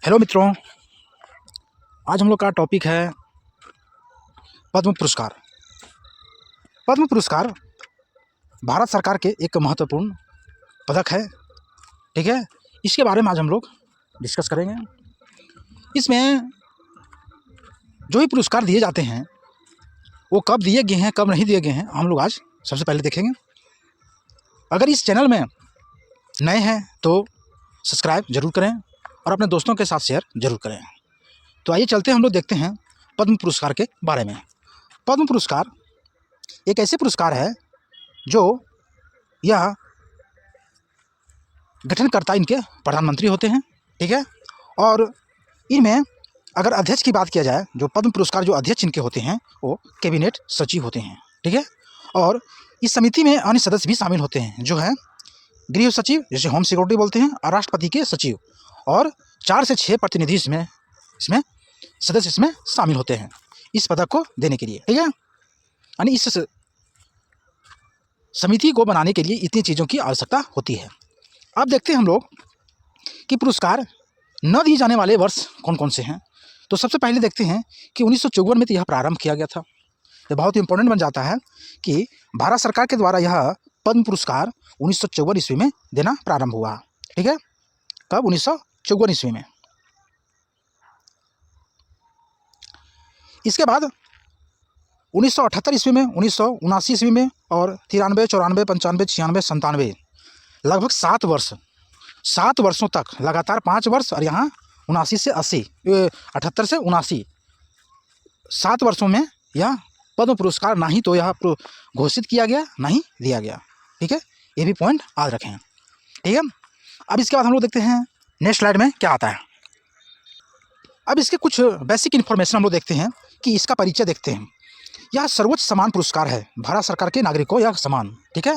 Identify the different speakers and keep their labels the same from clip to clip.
Speaker 1: Hello मित्रों, आज हम लोग का टॉपिक है पद्म पुरस्कार। पद्म पुरस्कार भारत सरकार के एक महत्वपूर्ण पदक है। ठीक है, इसके बारे में आज हम लोग डिस्कस करेंगे। इसमें जो भी पुरस्कार दिए जाते हैं वो कब दिए गए हैं, कब नहीं दिए गए हैं, हम लोग आज सबसे पहले देखेंगे। अगर इस चैनल में नए हैं तो सब्सक्राइब जरूर करें और अपने दोस्तों के साथ शेयर जरूर करें। तो आइए चलते हैं, हम लोग देखते हैं पद्म पुरस्कार के बारे में। पद्म पुरस्कार एक ऐसे पुरस्कार है जो यह गठनकर्ता इनके प्रधानमंत्री होते हैं। ठीक है, और इनमें अगर अध्यक्ष की बात किया जाए, जो पद्म पुरस्कार जो अध्यक्ष इनके होते हैं वो कैबिनेट सचिव होते हैं। ठीक है, और इस समिति में अन्य सदस्य भी शामिल होते हैं, जो है गृह सचिव, जैसे होम सिक्योरिटी बोलते हैं, और राष्ट्रपति के सचिव, और 4 से 6 प्रतिनिधि इसमें सदस्य इसमें शामिल होते हैं इस पदक को देने के लिए। ठीक है, यानी इस समिति को बनाने के लिए इतनी चीज़ों की आवश्यकता होती है। अब देखते हैं हम लोग कि पुरस्कार न दिए जाने वाले वर्ष कौन कौन से हैं। तो सबसे पहले देखते हैं कि 1954 में तो यह प्रारंभ किया गया था। ये बहुत इंपॉर्टेंट बन जाता है कि भारत सरकार के द्वारा यह पद्म पुरस्कार 1954 ईस्वी में देना प्रारंभ हुआ। ठीक है, कब? 1954 ईस्वी में। इसके बाद 1978 ईस्वी में, 1979 ईस्वी में, और 93, 94, 95, 96, 97, लगभग 7 वर्षों तक लगातार 5 वर्ष, और यहाँ 79 से 80, 78 से 79, 7 वर्षों में यह पद्म पुरस्कार ना ही तो यह घोषित किया गया, ना ही दिया गया। ठीक है, ये भी पॉइंट याद रखें। ठीक है, अब इसके बाद हम लोग देखते हैं नेक्स्ट स्लाइड में क्या आता है। अब इसके कुछ बेसिक इन्फॉर्मेशन हम लोग देखते हैं कि इसका परिचय देखते हैं। यह सर्वोच्च सम्मान पुरस्कार है भारत सरकार के नागरिकों या सम्मान। ठीक है,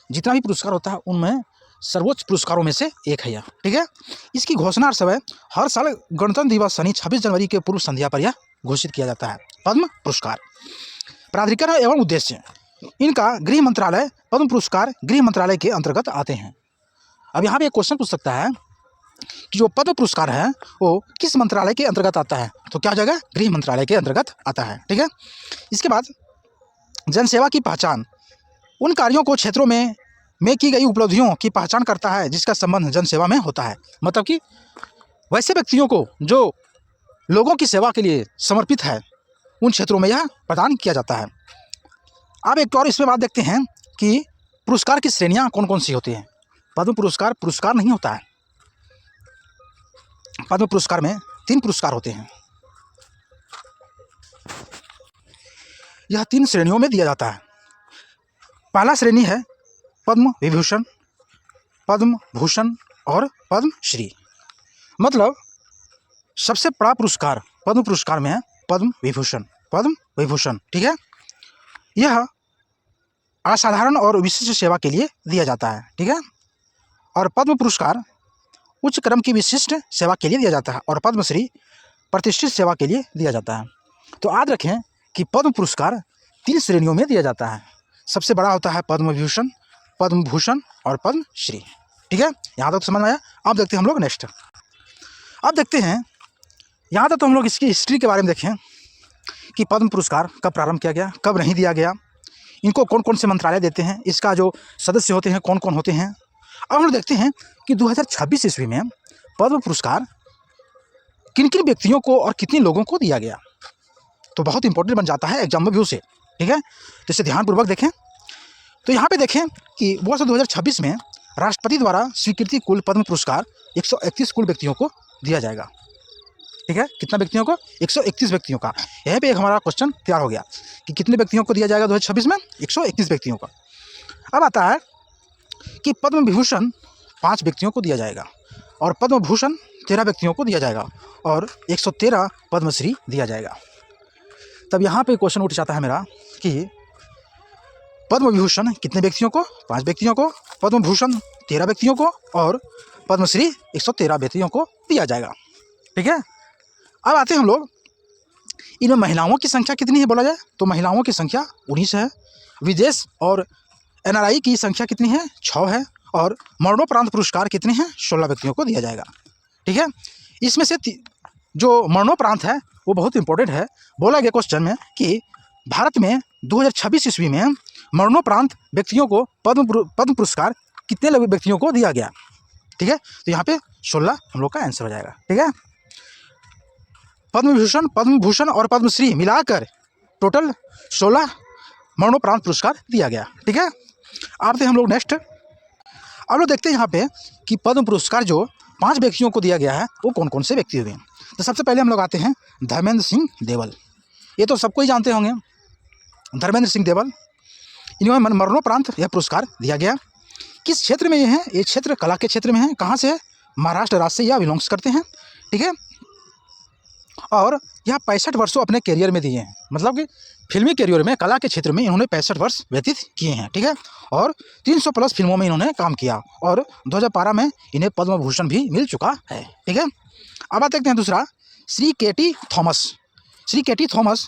Speaker 1: जितना भी पुरस्कार होता है उनमें सर्वोच्च पुरस्कारों में से एक है यह। ठीक है, इसकी घोषणा समय हर साल गणतंत्र दिवस यानी 26 जनवरी के पूर्व संध्या पर यह घोषित किया जाता है। पद्म पुरस्कार प्राधिकरण एवं उद्देश्य, इनका गृह मंत्रालय, पद्म पुरस्कार गृह मंत्रालय के अंतर्गत आते हैं। अब यहाँ पे एक क्वेश्चन पूछ सकता है कि जो पद्म पुरस्कार है वो किस मंत्रालय के अंतर्गत आता है, तो क्या हो जाएगा? गृह मंत्रालय के अंतर्गत आता है। ठीक है, इसके बाद जनसेवा की पहचान, उन कार्यों को क्षेत्रों में की गई उपलब्धियों की पहचान करता है जिसका संबंध जनसेवा में होता है। मतलब कि वैसे व्यक्तियों को जो लोगों की सेवा के लिए समर्पित है, उन क्षेत्रों में यह प्रदान किया जाता है। अब एक और इसमें बात देखते हैं कि पुरस्कार की श्रेणियाँ कौन कौन सी होती हैं। पद्म पुरस्कार पुरस्कार नहीं होता है। पद्म पुरस्कार में 3 पुरस्कार होते हैं। यह 3 श्रेणियों में दिया जाता है। पहला श्रेणी है पद्म विभूषण, पद्म भूषण और पद्म श्री। मतलब सबसे बड़ा पुरस्कार पद्म पुरस्कार में है पद्म विभूषण, पद्म विभूषण। ठीक है, यह असाधारण और विशिष्ट सेवा के लिए दिया जाता है। ठीक है, और पद्म पुरस्कार उच्च क्रम की विशिष्ट सेवा के लिए दिया जाता है, और पद्मश्री प्रतिष्ठित सेवा के लिए दिया जाता है। तो याद रखें कि पद्म पुरस्कार 3 श्रेणियों में दिया जाता है। सबसे बड़ा होता है पद्म विभूषण, पद्म भूषण और पद्मश्री। ठीक है, यहाँ तक समझ में आया। अब देखते हैं हम लोग नेक्स्ट। अब देखते हैं यहाँ तक तो हम लोग इसकी हिस्ट्री के बारे में देखें कि पद्म पुरस्कार कब प्रारंभ किया गया, कब नहीं दिया गया, इनको कौन कौन से मंत्रालय देते हैं, इसका जो सदस्य होते हैं कौन कौन होते हैं। अब हम लोग देखते हैं कि 2026 ईस्वी में पद्म पुरस्कार किन किन व्यक्तियों को और कितने लोगों को दिया गया, तो बहुत इंपॉर्टेंट बन जाता है एग्जाम व्यू से। ठीक है, तो इसे ध्यानपूर्वक देखें। तो यहाँ पे देखें कि वर्ष 2026 में राष्ट्रपति द्वारा स्वीकृति कुल पद्म पुरस्कार 131 कुल व्यक्तियों को दिया जाएगा। ठीक है, कितना व्यक्तियों को? 131 व्यक्तियों का। यहाँ पे एक हमारा क्वेश्चन तैयार हो गया कि कितने व्यक्तियों को दिया जाएगा 2026 में? 131 व्यक्तियों का। अब आता है कि पद्म विभूषण 5 व्यक्तियों को दिया जाएगा, और पद्म भूषण 13 व्यक्तियों को दिया जाएगा, और 113 पद्मश्री दिया जाएगा। तब यहाँ पे क्वेश्चन उठ जाता है मेरा कि पद्म विभूषण कितने व्यक्तियों को? 5 व्यक्तियों को, पद्म भूषण 13 व्यक्तियों को, और पद्मश्री 113 व्यक्तियों को दिया जाएगा। ठीक है, अब आते हैं हम लोग इनमें महिलाओं की संख्या कितनी है बोला जाए तो महिलाओं की संख्या 19 है। विदेश और NRI की संख्या कितनी है? 6 है। और मरणोपरांत पुरस्कार कितने हैं? 16 व्यक्तियों को दिया जाएगा। ठीक है, इसमें से जो मरणोपरांत है वो बहुत इंपॉर्टेंट है। बोला गया क्वेश्चन में कि भारत में 2026 ईस्वी में मरणोपरांत व्यक्तियों को पद्म पुरस्कार कितने व्यक्तियों को दिया गया। ठीक है, तो यहाँ पे 16 हम लोग का आंसर हो जाएगा। ठीक है, पद्म विभूषण, पद्म भूषण और पद्मश्री मिलाकर टोटल 16 मरणोपरांत पुरस्कार दिया गया। ठीक है, आते हैं हम लोग नेक्स्ट। अब लोग देखते हैं यहाँ पे कि पद्म पुरस्कार जो 5 व्यक्तियों को दिया गया है वो कौन कौन से व्यक्ति हुए। तो सबसे पहले हम लोग आते हैं धर्मेंद्र सिंह देवल। ये तो सबको ही जानते होंगे, धर्मेंद्र सिंह देवल। इन्हें मरणोपरांत यह पुरस्कार दिया गया। किस क्षेत्र में ये है? ये क्षेत्र कला के क्षेत्र में है। कहाँ से है? महाराष्ट्र राज्य से यह बिलोंग्स करते हैं। ठीक है, और यह 65 वर्षों अपने करियर में दिए हैं, मतलब कि फिल्मी करियर में कला के क्षेत्र में इन्होंने 65 वर्ष व्यतीत किए हैं। ठीक है, और 300 प्लस फिल्मों में इन्होंने काम किया और 2012 में इन्हें पद्म भूषण भी मिल चुका है। ठीक है, अब बात देखते हैं दूसरा, श्री केटी थॉमस। श्री केटी थॉमस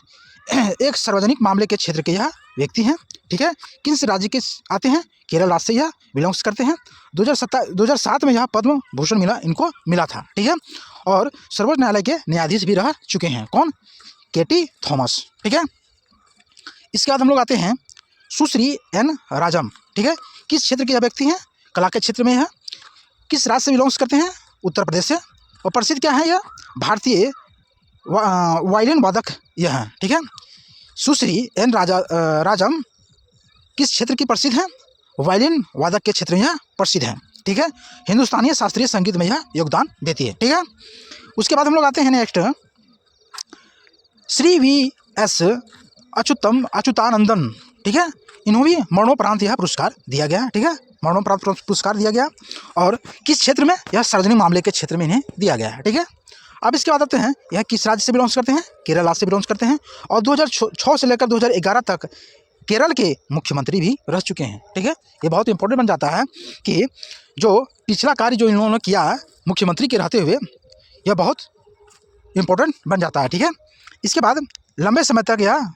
Speaker 1: एक सार्वजनिक मामले के क्षेत्र के यह व्यक्ति हैं। ठीक है, किस राज्य के आते हैं? केरल राज्य से यह बिलोंग्स करते हैं। 2007 में यह पद्म भूषण मिला था। ठीक है, और सर्वोच्च न्यायालय के न्यायाधीश भी रह चुके हैं। कौन? केटी थॉमस। ठीक है, इसके बाद हम लोग आते हैं सुश्री एन राजम। ठीक है, किस क्षेत्र के यह व्यक्ति हैं? कला के क्षेत्र में है। किस राज्य से बिलोंग्स करते हैं? उत्तर प्रदेश से। और प्रसिद्ध क्या है? यह भारतीय वायलिन वादक यह हैं। ठीक है, सुश्री एन राजम किस क्षेत्र की प्रसिद्ध है? वायलिन वादक के क्षेत्र में यह प्रसिद्ध है। ठीक है, हिंदुस्तानी शास्त्रीय संगीत में यह योगदान देती है। ठीक है, उसके बाद हम लोग आते हैं नेक्स्ट, श्री V.S. अच्युतानंदन। ठीक है, इन्हों भी मरणोपरांत यह पुरस्कार दिया गया। ठीक है, मरणोपरांत पुरस्कार दिया गया और किस क्षेत्र में? यह सार्वजनिक मामले के क्षेत्र में इन्हें दिया गया है। ठीक है, अब इसके बाद आते हैं, यह किस राज्य से बिलोंग्स करते हैं? केरल राज्य से बिलोंग्स करते हैं और 2006 से लेकर 2011 तक केरल के मुख्यमंत्री भी रह चुके हैं। ठीक है, ये बहुत इंपॉर्टेंट बन जाता है कि जो पिछला कार्य जो इन्होंने किया मुख्यमंत्री के रहते हुए, यह बहुत इंपॉर्टेंट बन जाता है। ठीक है, इसके बाद लंबे समय तक यह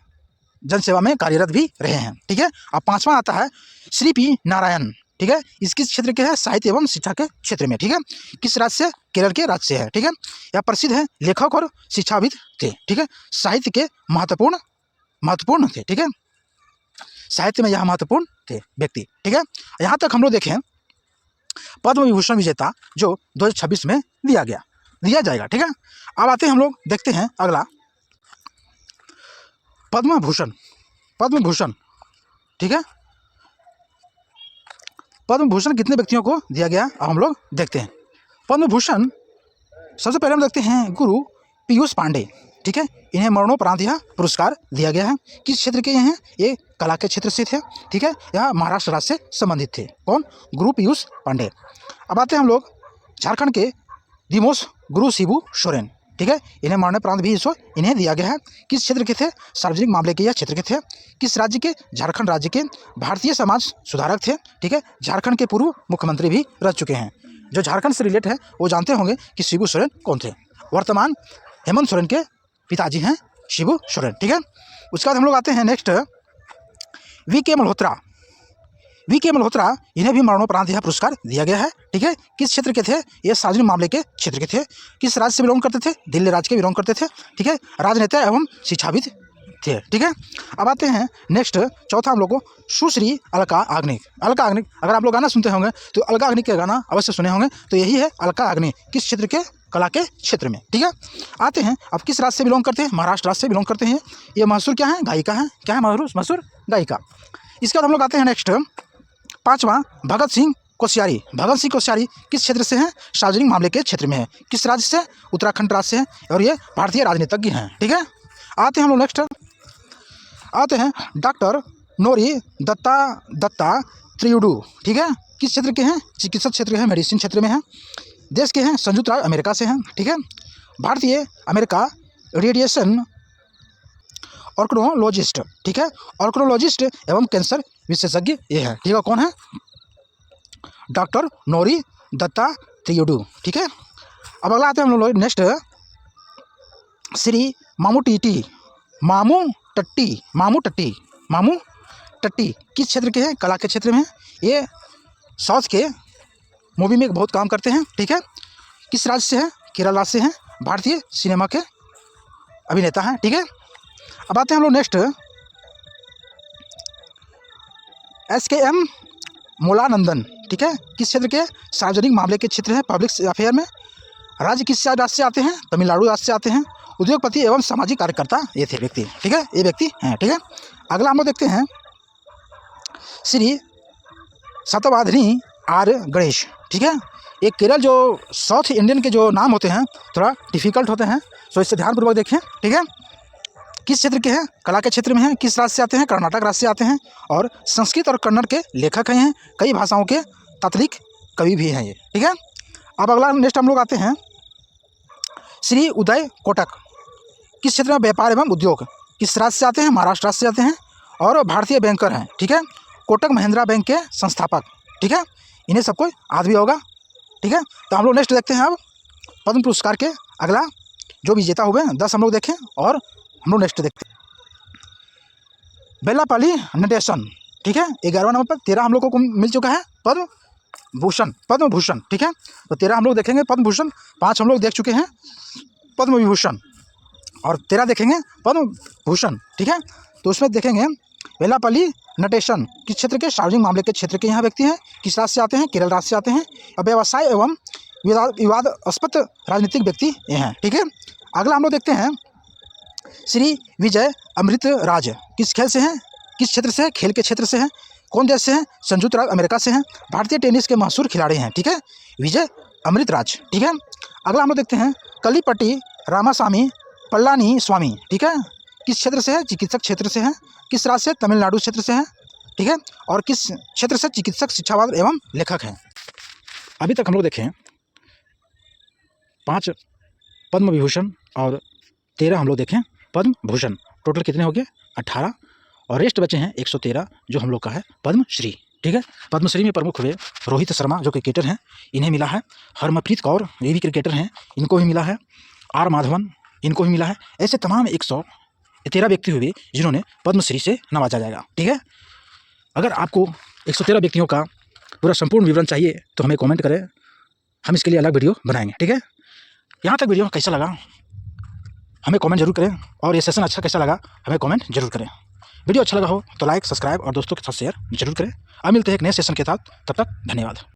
Speaker 1: जनसेवा में कार्यरत भी रहे हैं। ठीक है, अब 5वां आता है श्री P. नारायण। ठीक है, इस किस क्षेत्र के हैं? साहित्य एवं शिक्षा के क्षेत्र में। ठीक है, किस राज्य से? केरल के राज्य से है। ठीक है, यह प्रसिद्ध है लेखक और शिक्षाविद थे। ठीक है, साहित्य के महत्वपूर्ण थे। ठीक है, साहित्य में यह महत्वपूर्ण थे व्यक्ति। ठीक है, यहाँ तक हम लोग देखें पद्म विभूषण विजेता जो 2026 में दिया जाएगा। ठीक है, अब आते हैं हम लोग देखते हैं अगला, पद्म भूषण। ठीक है, पद्म भूषण कितने व्यक्तियों को दिया गया अब हम लोग देखते हैं। पद्म भूषण सबसे पहले हम देखते हैं गुरु पीयूष पांडे। ठीक है, इन्हें मरणोपरांत यह पुरस्कार दिया गया है। किस क्षेत्र के हैं? ये कला के क्षेत्र से थे। ठीक है, यह महाराष्ट्र राज्य से संबंधित थे। कौन? गुरु पीयूष पांडे। अब आते हैं हम लोग झारखंड के दिमोस गुरु शिबू सोरेन। ठीक है, इन्हें मरणोपरांत भी इन्हें दिया गया है। किस क्षेत्र के थे? सार्वजनिक मामले के यह क्षेत्र के थे। किस राज्य के? झारखंड राज्य के। भारतीय समाज सुधारक थे। ठीक है, झारखंड के पूर्व मुख्यमंत्री भी रह चुके हैं। जो झारखंड से रिलेट है वो जानते होंगे कि शिबू सोरेन कौन थे। वर्तमान हेमंत सोरेन के पिताजी हैं शिबू सोरेन। ठीक है, उसके बाद हम लोग आते हैं नेक्स्ट, V.K. मल्होत्रा। इन्हें भी मरणोपरांत यह पुरस्कार दिया गया है। ठीक है, किस क्षेत्र के थे? ये सार्वजनिक मामले के क्षेत्र के थे। किस राज्य से बिलोंग करते थे? दिल्ली राज्य के बिलोंग करते थे। ठीक है, राजनेता एवं शिक्षाविद थे। ठीक है, अब आते हैं नेक्स्ट, चौथा हम लोग को सुश्री अलका याग्निक। अगर आप लोग गाना सुनते होंगे तो अलका याग्निक के गाना अवश्य सुने होंगे। तो यही है अलका याग्निक, किस क्षेत्र के? कला के क्षेत्र में। ठीक है, आते हैं अब किस राज्य से बिलोंग करते हैं? महाराष्ट्र राज्य से बिलोंग करते हैं। ये मशहूर क्या है? गायिका है। क्या है? मशहूर गायिका। इसके बाद हम लोग आते हैं नेक्स्ट, 5वां भगत सिंह कोश्यारी किस क्षेत्र से हैं? सार्वजनिक मामले के क्षेत्र में है। किस राज्य से? उत्तराखंड राज्य से है और ये भारतीय राजनीतिज्ञ हैं। ठीक है, आते हैं हम लोग नेक्स्ट, आते हैं डॉक्टर नोरी दत्ता त्रियुडू। ठीक है, किस क्षेत्र के हैं? चिकित्सक क्षेत्र के हैं, मेडिसिन क्षेत्र में हैं। देश के हैं? संयुक्त राज्य अमेरिका से हैं। ठीक है, भारतीय अमेरिका रेडिएशन ऑर्कोलॉजिस्ट। ठीक है, ऑर्कोलॉजिस्ट एवं कैंसर विशेषज्ञ ये है। ठीक है, कौन है? डॉक्टर नोरी दत्ता त्रियुडू। ठीक है, अब अगला आते हैं हम लोग नेक्स्ट, श्री मामू टट्टी किस क्षेत्र के हैं? कला के क्षेत्र में है। ये साउथ के मूवी में बहुत काम करते हैं। ठीक है, किस राज्य से है? केरल राज्य से हैं, भारतीय सिनेमा के अभिनेता हैं। ठीक है, अब आते हैं हम लोग नेक्स्ट SKM मोलानंदन। ठीक है, किस क्षेत्र के? सार्वजनिक मामले के क्षेत्र है, पब्लिक अफेयर में। राज्य किस राज्य से आते हैं? तमिलनाडु राज्य से आते हैं। उद्योगपति एवं सामाजिक कार्यकर्ता ये थे व्यक्ति। ठीक है, ये व्यक्ति हैं। ठीक है, अगला हम लोग देखते हैं श्री शतवाधिनी आर गणेश। ठीक है, एक केरल जो साउथ इंडियन के जो नाम होते हैं थोड़ा डिफिकल्ट होते हैं, सो इससे ध्यानपूर्वक देखें। ठीक है, किस क्षेत्र के हैं? कला के क्षेत्र में हैं। किस राज्य से आते हैं? कर्नाटक राज्य से आते हैं और संस्कृत और कन्नड़ के लेखक हैं। कई भाषाओं के तात्विक कवि भी हैं ये। ठीक है, अब अगला नेक्स्ट हम लोग आते हैं श्री उदय कोटक। किस क्षेत्र में? व्यापार एवं उद्योग। किस राज्य से आते हैं? महाराष्ट्र राज्य से आते हैं और भारतीय बैंकर हैं। ठीक है, कोटक महिंद्रा बैंक के संस्थापक। ठीक है, इन्हें सबको याद भी होगा। ठीक है, तो हम लोग नेक्स्ट देखते हैं अब पद्म पुरस्कार के अगला जो विजेता हुए 10 हम लोग देखें और हम लोग नेक्स्ट देखते हैं बेल्लापल्ली नटेशन। ठीक है, 11वां नंबर पर। 13 हम लोगों को मिल चुका है पद्म भूषण। ठीक है, तो 13 हम लोग देखेंगे पद्म भूषण, 5 हम लोग देख चुके हैं पद्म विभूषण और 13 देखेंगे पद्म भूषण। ठीक है, तो उसमें देखेंगे बेल्लापल्ली नटेशन किस क्षेत्र के? सार्वजनिक मामले के क्षेत्र के यहाँ व्यक्ति हैं। किस राज्य से आते हैं? केरल राज्य से आते हैं और व्यवसाय एवं विवादास्पद राजनीतिक व्यक्ति ये हैं। ठीक है, अगला हम लोग देखते हैं श्री विजय अमृतराज। किस खेल से हैं? किस क्षेत्र से? खेल के क्षेत्र से हैं। कौन देश से हैं? संयुक्त राज्य अमेरिका से हैं। भारतीय टेनिस के मशहूर खिलाड़ी हैं। ठीक है, विजय अमृतराज। ठीक है, अगला हम लोग देखते हैं कल्लीपट्टी रामास्वामी पल्लानी स्वामी। ठीक है, किस क्षेत्र से है? चिकित्सक क्षेत्र से हैं। किस राज्य से? तमिलनाडु क्षेत्र से हैं। ठीक है, और किस क्षेत्र से? चिकित्सक, शिक्षावाद एवं लेखक हैं। अभी तक हम लोग देखें 5 पद्म विभूषण और 13 हम लोग देखें पद्म भूषण। टोटल कितने हो गए? 18 और रेस्ट बचे हैं 113 जो हम लोग का है पद्मश्री। ठीक है, पद्मश्री में प्रमुख हुए रोहित शर्मा जो क्रिकेटर हैं, इन्हें मिला है। हरमनप्रीत कौर ये भी क्रिकेटर हैं, इनको भी मिला है। आर माधवन इनको भी मिला है। ऐसे तमाम 113 व्यक्ति हुए जिन्होंने पद्मश्री से नवाजा जाएगा। ठीक है, अगर आपको 113 व्यक्तियों का पूरा संपूर्ण विवरण चाहिए तो हमें कमेंट करें, हम इसके लिए अलग वीडियो बनाएंगे। ठीक है, यहाँ तक वीडियो कैसा लगा हमें कमेंट जरूर करें और ये सेशन अच्छा कैसा लगा हमें कमेंट जरूर करें। वीडियो अच्छा लगा हो तो लाइक, सब्सक्राइब और दोस्तों के साथ शेयर जरूर करें। अब मिलते हैं एक नए सेशन के साथ, तब तक धन्यवाद।